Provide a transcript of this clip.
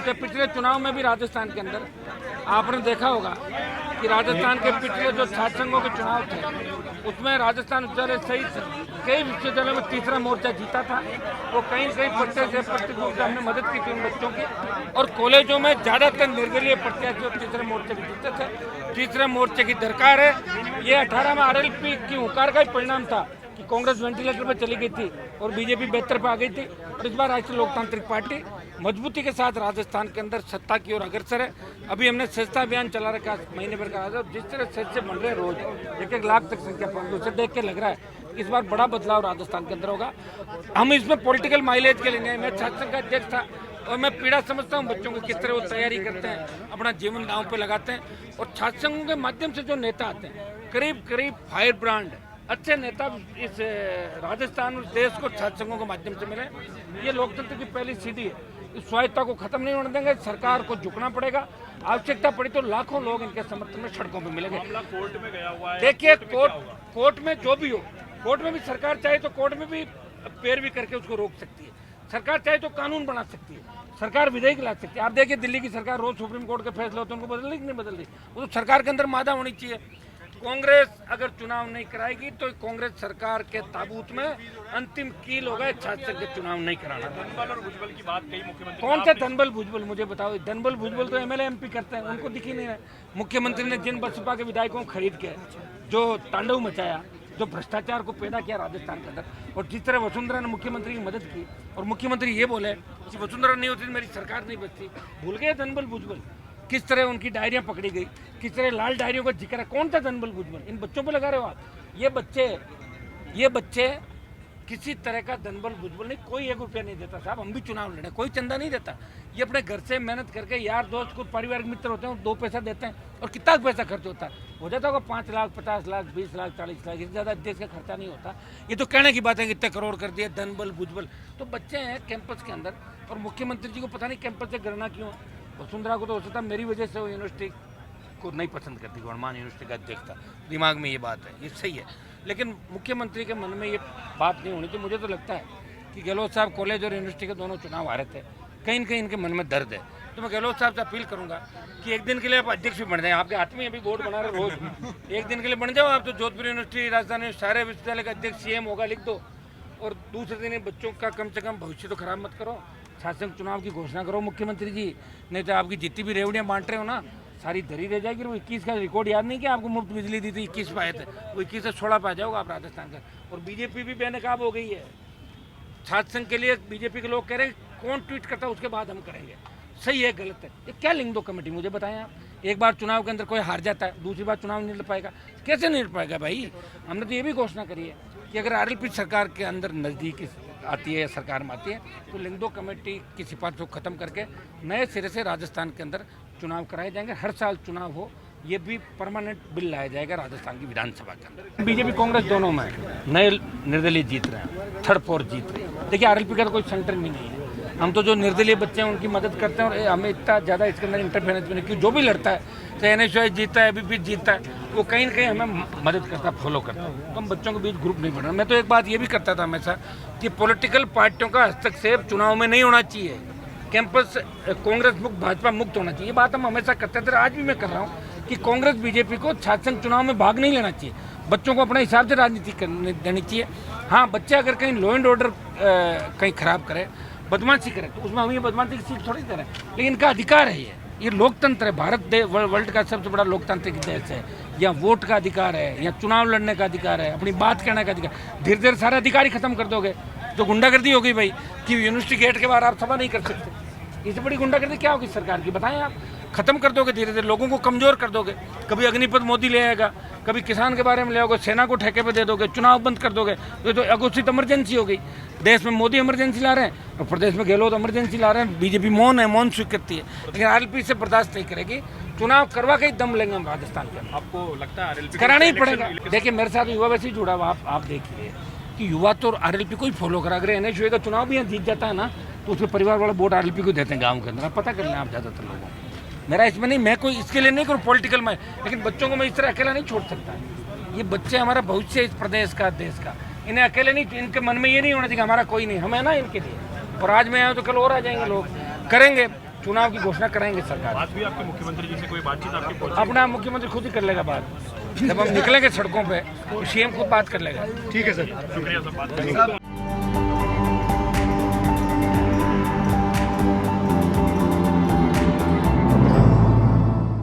उसके पिछले चुनाव में भी राजस्थान के अंदर आपने देखा होगा कि राजस्थान के पिछले जो छात्र संघों के चुनाव थे उसमें राजस्थान विश्वविद्यालय सहित कई विश्वविद्यालयों में तीसरा मोर्चा जीता था। वो कहीं पर्चे से प्रतियोगिता हमने मदद की थी उन बच्चों की, और कॉलेजों में ज़्यादातर निर्दलीय प्रत्याशी और तीसरे मोर्चे भी जीते थे। तीसरे मोर्चे की दरकार है। ये 18 में आरएलपी की हुंकार का ही परिणाम था कि कांग्रेस वेंटिलेटर पर चली गई थी और बीजेपी बेहतर पे आ गई थी, और इस बार राष्ट्रीय लोकतांत्रिक पार्टी मजबूती के साथ राजस्थान के अंदर सत्ता की ओर अग्रसर है। अभी हमने सस्ता अभियान चला रखा महीने भर का, जिस तरह सस्ते बन रहे हैं रोज 1-1 लाख तक संख्या पहुंच, उसे देख के लग रहा है इस बार बड़ा बदलाव राजस्थान के अंदर होगा। हम इसमें पॉलिटिकल माइलेज के लिए नहीं, मैं छात्र संघ का अध्यक्ष था और मैं पीड़ा समझता हूँ बच्चों की, किस तरह वो तैयारी करते हैं, अपना जीवन दांव पे लगाते हैं, और छात्र संघों के माध्यम से जो नेता आते हैं करीब फायर ब्रांड अच्छे नेता इस राजस्थान और देश को छात्र संघों के माध्यम से मिले। ये लोकतंत्र की पहली सीढ़ी है। इस स्वायत्ता को खत्म नहीं होने देंगे, सरकार को झुकना पड़ेगा। आवश्यकता पड़ी तो लाखों लोग इनके समर्थन में सड़कों पर मिलेंगे। कोर्ट में गया हुआ है, देखिए कोर्ट में जो भी हो, कोर्ट में भी सरकार चाहे तो कोर्ट में भी पैरवी करके उसको रोक सकती है। सरकार चाहे तो कानून बना सकती है, सरकार विधेयक ला सकती है। आप देखिए दिल्ली की सरकार रोज सुप्रीम कोर्ट के फैसले होते हैं, उनको बदल दी कि नहीं बदल दी? वो तो सरकार के अंदर मादा होनी चाहिए। कांग्रेस अगर चुनाव नहीं कराएगी तो कांग्रेस सरकार के ताबूत में अंतिम कील होगा छात्र के चुनाव नहीं कराना। धनबल और भुजबल की बात कही मुख्यमंत्री, कौन से धनबल भुजबल मुझे बताओ? धनबल भुजबल तो एमएलए एमपी करते हैं, उनको दिख ही नहीं है। मुख्यमंत्री ने जिन बसपा के विधायकों को खरीद के जो तांडव मचाया, जो भ्रष्टाचार को पैदा किया राजस्थान के अंदर, और जिस तरह वसुंधरा ने मुख्यमंत्री की मदद की और मुख्यमंत्री ये बोले कि वसुंधरा नहीं होती तो मेरी सरकार नहीं बचती, भूल गए धनबल भुजबल। किस तरह उनकी डायरियां पकड़ी गई, किस तरह लाल डायरियों का जिक्र है। कौन था धनबल भुजबल? इन बच्चों पे लगा रहे हो आप। ये बच्चे किसी तरह का धनबल भुजबल नहीं, कोई 1 रुपया नहीं देता साहब। हम भी चुनाव लड़े, कोई चंदा नहीं देता। ये अपने घर से मेहनत करके यार दोस्त को पारिवारिक मित्र होते हैं, 2 पैसा देते हैं, और कितना पैसा खर्च होता है? हो जाता होगा 5 लाख, 50 लाख, 20 लाख, 40 लाख, इससे ज़्यादा देश का खर्चा नहीं होता। ये तो कहने की बात है कि इतने करोड़ कर दिए धनबल भुजबल। तो बच्चे हैं कैंपस के अंदर, और मुख्यमंत्री जी को पता नहीं कैंपस से गणना क्यों। वसुंधरा को तो हो सकता मेरी वजह से वो यूनिवर्सिटी को नहीं पसंद करती, वर्धमान यूनिवर्सिटी का अध्यक्ष था, दिमाग में ये बात है, ये सही है। लेकिन मुख्यमंत्री के मन में ये बात नहीं होनी चाहिए। मुझे तो लगता है कि गहलोत साहब कॉलेज और यूनिवर्सिटी के दोनों चुनाव हारे थे, कहीं न कहीं इनके मन में दर्द है। तो मैं गहलोत साहब से अपील करूंगा कि एक दिन के लिए आप अध्यक्ष भी बन जाए। आपके हाथ में अभी बोर्ड बना रहे रोज, एक दिन के लिए बन जाओ आप। तो जोधपुर यूनिवर्सिटी, राजस्थान सारे विश्वविद्यालय का अध्यक्ष सीएम होगा, लिख दो। और दूसरे दिन बच्चों का कम से कम भविष्य तो खराब मत करो। शासन चुनाव की घोषणा करो मुख्यमंत्री जी, नहीं तो आपकी जितनी भी रेवड़ियाँ बांट रहे हो ना, सारी धरी रह जाएगी। वो 21 का रिकॉर्ड याद नहीं कि आपको मुफ्त बिजली दी थी, 21 पाए थे, वो 21 से 16 पा जाओगे आप राजस्थान का। और बीजेपी भी बेनकाब हो गई है। छात्र संघ के लिए बीजेपी के लोग कह रहे हैं कौन ट्वीट करता है उसके बाद हम करेंगे। सही है गलत है, ये क्या लिंग दो कमेटी मुझे बताएं आप। एक बार चुनाव के अंदर कोई हार जाता है, दूसरी बार चुनाव नहीं लड़ पाएगा, कैसे नहीं लड़ पाएगा भाई? हमने तो ये भी घोषणा करी है कि अगर आरएलपी सरकार के अंदर नज़दीक आती है या सरकार में आती है तो लिंग दो कमेटी की सिफारिश को खत्म करके नए सिरे से राजस्थान के अंदर चुनाव कराए जाएंगे। हर साल चुनाव हो, ये भी परमानेंट बिल लाया जाएगा राजस्थान की विधानसभा के अंदर। बीजेपी कांग्रेस दोनों में नए निर्दलीय जीत रहे हैं, थर्ड फोर्थ जीत रहे हैं। देखिए आरएलपी का तो कोई सेंटर भी नहीं है। हम तो जो निर्दलीय बच्चे हैं उनकी मदद करते हैं, और हमें इतना ज़्यादा इसके अंदर इंटरफेरेंस भी नहीं, क्योंकि जो भी लड़ता है, चाहे एनएसयूआई जीतता है, अभी जीतता है, वो कहीं ना कहीं हमें मदद करता है, फॉलो करता है। तो हम बच्चों के बीच ग्रुप नहीं बना। मैं तो एक बात ये भी करता था हमेशा कि पॉलिटिकल पार्टियों का हस्तक्षेप चुनाव में नहीं होना चाहिए। कैंपस कांग्रेस मुक्त, भाजपा मुक्त होना चाहिए। ये बात हम हमेशा करते थे, आज भी मैं कर रहा हूँ कि कांग्रेस बीजेपी को छात्र संघ चुनाव में भाग नहीं लेना चाहिए। बच्चों को अपने हिसाब से राजनीति करने देनी चाहिए। हाँ, बच्चे अगर कहीं लॉ एंड ऑर्डर कहीं खराब करे, बदमाशी करे, तो उसमें हम ये बदमाशी की सीट थोड़ी दे रहे हैं। लेकिन इनका अधिकार है, ये लोकतंत्र है। भारत वर्ल्ड का सबसे बड़ा लोकतांत्रिक देश है। यहाँ वोट का अधिकार है, यहाँ चुनाव लड़ने का अधिकार है, अपनी बात कहने का अधिकार। धीरे धीरे सारे अधिकार ही खत्म कर दोगे तो गुंडागर्दी हो गई भाई, कि यूनिवर्सिटी गेट के बाहर आप सभा नहीं कर सकते। इससे बड़ी गुंडागर्दी क्या होगी सरकार की, बताएं आप? खत्म कर दोगे, धीरे धीरे लोगों को कमजोर कर दोगे। कभी अग्निपथ मोदी ले आएगा, कभी किसान के बारे में ले आओगे, सेना को ठेके पे दे दोगे, चुनाव बंद कर दोगे। तो अघोषित इमरजेंसी हो गई। देश में मोदी इमरजेंसी ला रहे हैं और प्रदेश में गहलोत इमरजेंसी ला रहे हैं। बीजेपी मौन है, मौन स्वीकृति है, लेकिन आरएलपी से बर्दाश्त नहीं करेगी। चुनाव करवा के ही दम लेंगे हम राजस्थान के। आपको लगता है आरएलपी कराना ही पड़ेगा? देखिए मेरे साथ युवा वैसे ही जुड़ा हुआ, आप देखिए कि युवा तो आरएलपी को ही फॉलो करा। अगर एनएसयूआई का चुनाव भी यहाँ जीत जाता है ना, तो उसके परिवार वाला वोट आरएलपी को देते हैं गाँव के अंदर। आप पता कर लें आप ज़्यादातर लोगों को। मेरा इसमें नहीं, मैं कोई इसके लिए नहीं करूँ पॉलिटिकल में, लेकिन बच्चों को मैं इस तरह अकेला नहीं छोड़ सकता। ये बच्चे हमारा भविष्य है इस प्रदेश का, देश का। इन्हें अकेले नहीं, इनके मन में ये नहीं होना चाहिए कि हमारा कोई नहीं, हम है ना इनके लिए। और आज मैं आया तो कल और आ जाएंगे लोग। करेंगे चुनाव की घोषणा कराएंगे सरकार। बात हुई आपके मुख्यमंत्री जी से, कोई बातचीत आपकी पहुंची? अपना मुख्यमंत्री खुद ही कर लेगा बात। जब हम निकलेंगे सड़कों पे तो सीएम खुद बात कर लेगा। ठीक है सर। शुक्रिया सर, बात करने के लिए।